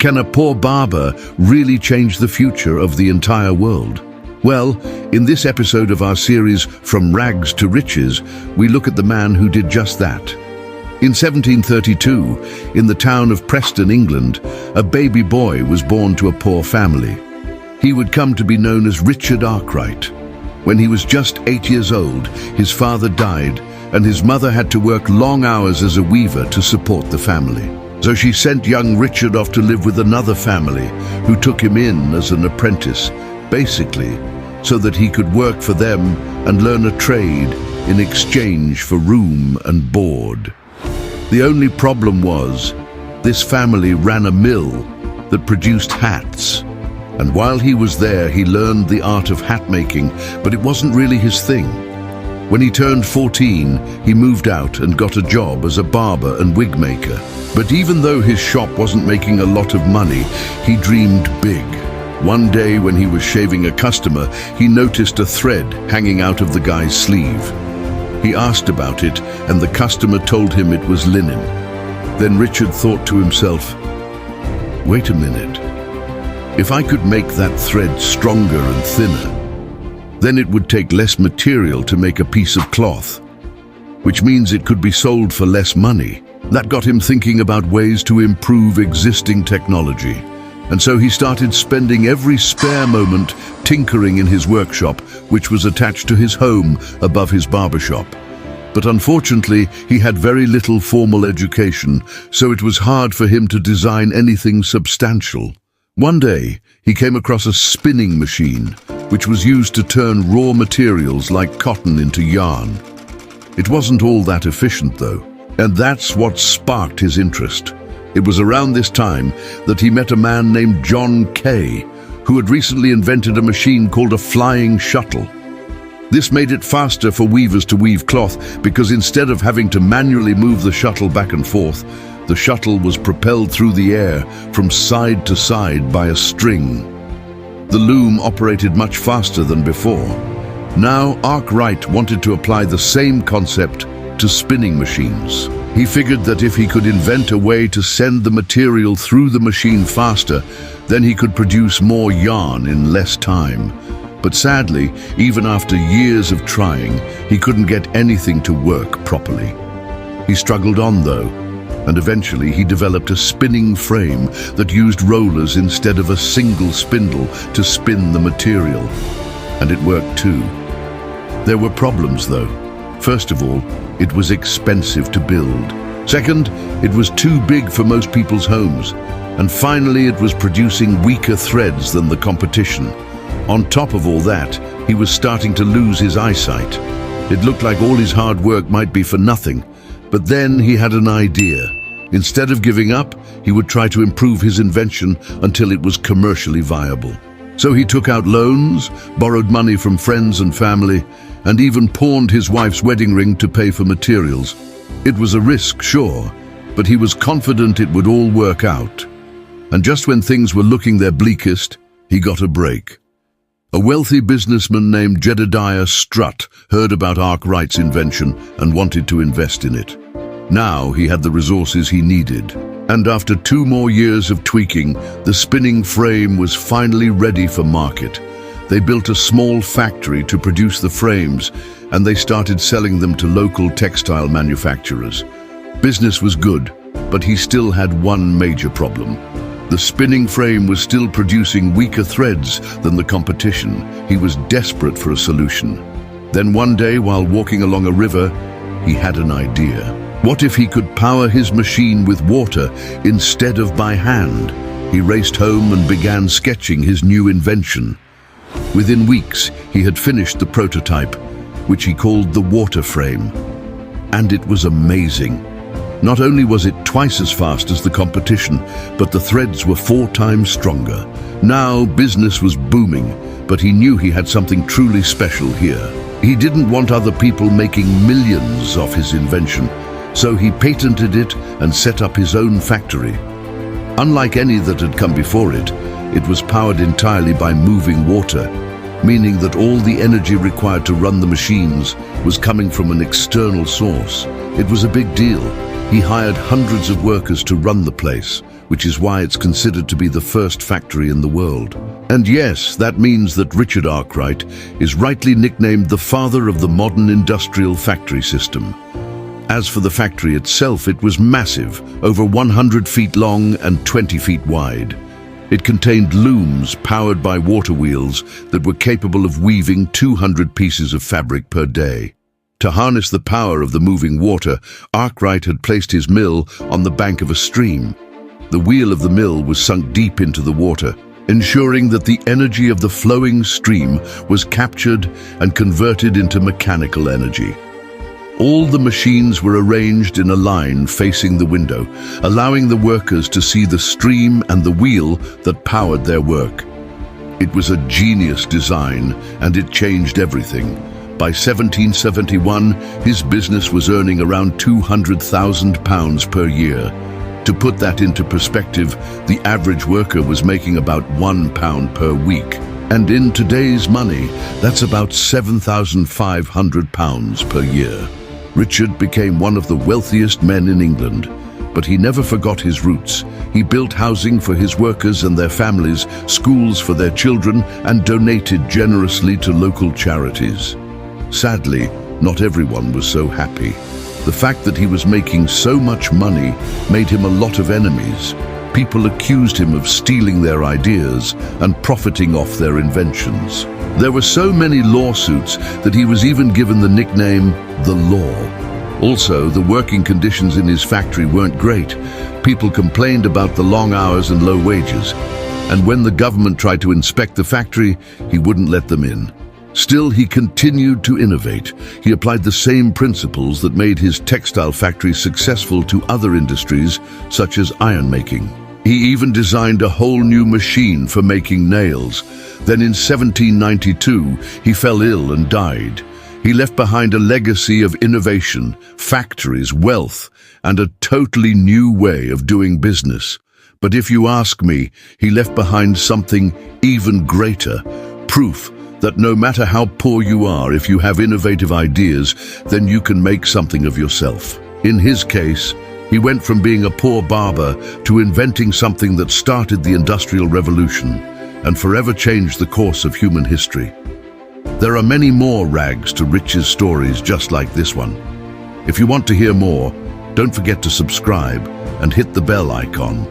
Can a poor barber really change the future of the entire world? Well, in this episode of our series From Rags to Riches, we look at the man who did just that. In 1732, in the town of Preston, England, a baby boy was born to a poor family. He would come to be known as Richard Arkwright. When he was just 8 years old, his father died, and his mother had to work long hours as a weaver to support the family. So she sent young Richard off to live with another family, who took him in as an apprentice, basically so that he could work for them and learn a trade in exchange for room and board. The only problem was, this family ran a mill that produced hats. And while he was there, he learned the art of hat making, but it wasn't really his thing. When he turned 14, he moved out and got a job as a barber and wig maker. But even though his shop wasn't making a lot of money, he dreamed big. One day when he was shaving a customer, he noticed a thread hanging out of the guy's sleeve. He asked about it, and the customer told him it was linen. Then Richard thought to himself, wait a minute. If I could make that thread stronger and thinner, then it would take less material to make a piece of cloth, which means it could be sold for less money. That got him thinking about ways to improve existing technology. And so he started spending every spare moment tinkering in his workshop, which was attached to his home above his barbershop. But unfortunately, he had very little formal education, so it was hard for him to design anything substantial. One day, he came across a spinning machine, which was used to turn raw materials like cotton into yarn. It wasn't all that efficient, though, and that's what sparked his interest. It was around this time that he met a man named John Kay, who had recently invented a machine called a flying shuttle. This made it faster for weavers to weave cloth because instead of having to manually move the shuttle back and forth, the shuttle was propelled through the air from side to side by a string. The loom operated much faster than before. Now Arkwright wanted to apply the same concept to spinning machines. He figured that if he could invent a way to send the material through the machine faster, then he could produce more yarn in less time. But sadly, even after years of trying, he couldn't get anything to work properly. He struggled on though, and eventually he developed a spinning frame that used rollers instead of a single spindle to spin the material. And it worked too. There were problems though. First of all, it was expensive to build. Second, it was too big for most people's homes. And finally, it was producing weaker threads than the competition. On top of all that, he was starting to lose his eyesight. It looked like all his hard work might be for nothing. But then he had an idea. Instead of giving up, he would try to improve his invention until it was commercially viable. So he took out loans, borrowed money from friends and family, and even pawned his wife's wedding ring to pay for materials. It was a risk, sure, but he was confident it would all work out. And just when things were looking their bleakest, he got a break. A wealthy businessman named Jedediah Strutt heard about Arkwright's invention and wanted to invest in it. Now he had the resources he needed. And after 2 more years of tweaking, the spinning frame was finally ready for market. They built a small factory to produce the frames, and they started selling them to local textile manufacturers. Business was good, but he still had one major problem. The spinning frame was still producing weaker threads than the competition. He was desperate for a solution. Then one day, while walking along a river, he had an idea. What if he could power his machine with water instead of by hand? He raced home and began sketching his new invention. Within weeks, he had finished the prototype, which he called the water frame. And it was amazing. Not only was it twice as fast as the competition, but the threads were 4 times stronger. Now business was booming, but he knew he had something truly special here. He didn't want other people making millions off his invention, so he patented it and set up his own factory. Unlike any that had come before it, it was powered entirely by moving water, meaning that all the energy required to run the machines was coming from an external source. It was a big deal. He hired hundreds of workers to run the place, which is why it's considered to be the first factory in the world. And yes, that means that Richard Arkwright is rightly nicknamed the father of the modern industrial factory system. As for the factory itself, it was massive, over 100 feet long and 20 feet wide. It contained looms powered by water wheels that were capable of weaving 200 pieces of fabric per day. To harness the power of the moving water, Arkwright had placed his mill on the bank of a stream. The wheel of the mill was sunk deep into the water, ensuring that the energy of the flowing stream was captured and converted into mechanical energy. All the machines were arranged in a line facing the window, allowing the workers to see the stream and the wheel that powered their work. It was a genius design, and it changed everything. By 1771, his business was earning around £200,000 per year. To put that into perspective, the average worker was making about £1 per week. And in today's money, that's about £7,500 per year. Richard became one of the wealthiest men in England, but he never forgot his roots. He built housing for his workers and their families, schools for their children, and donated generously to local charities. Sadly, not everyone was so happy. The fact that he was making so much money made him a lot of enemies. People accused him of stealing their ideas and profiting off their inventions. There were so many lawsuits that he was even given the nickname the Law. Also, the working conditions in his factory weren't great. People complained about the long hours and low wages. And when the government tried to inspect the factory, he wouldn't let them in. Still, he continued to innovate. He applied the same principles that made his textile factory successful to other industries, such as iron making. He even designed a whole new machine for making nails. Then in 1792, he fell ill and died. He left behind a legacy of innovation, factories, wealth, and a totally new way of doing business. But if you ask me, he left behind something even greater, proof that no matter how poor you are, if you have innovative ideas, then you can make something of yourself. In his case, he went from being a poor barber to inventing something that started the Industrial Revolution and forever changed the course of human history. There are many more rags to riches stories just like this one. If you want to hear more, don't forget to subscribe and hit the bell icon.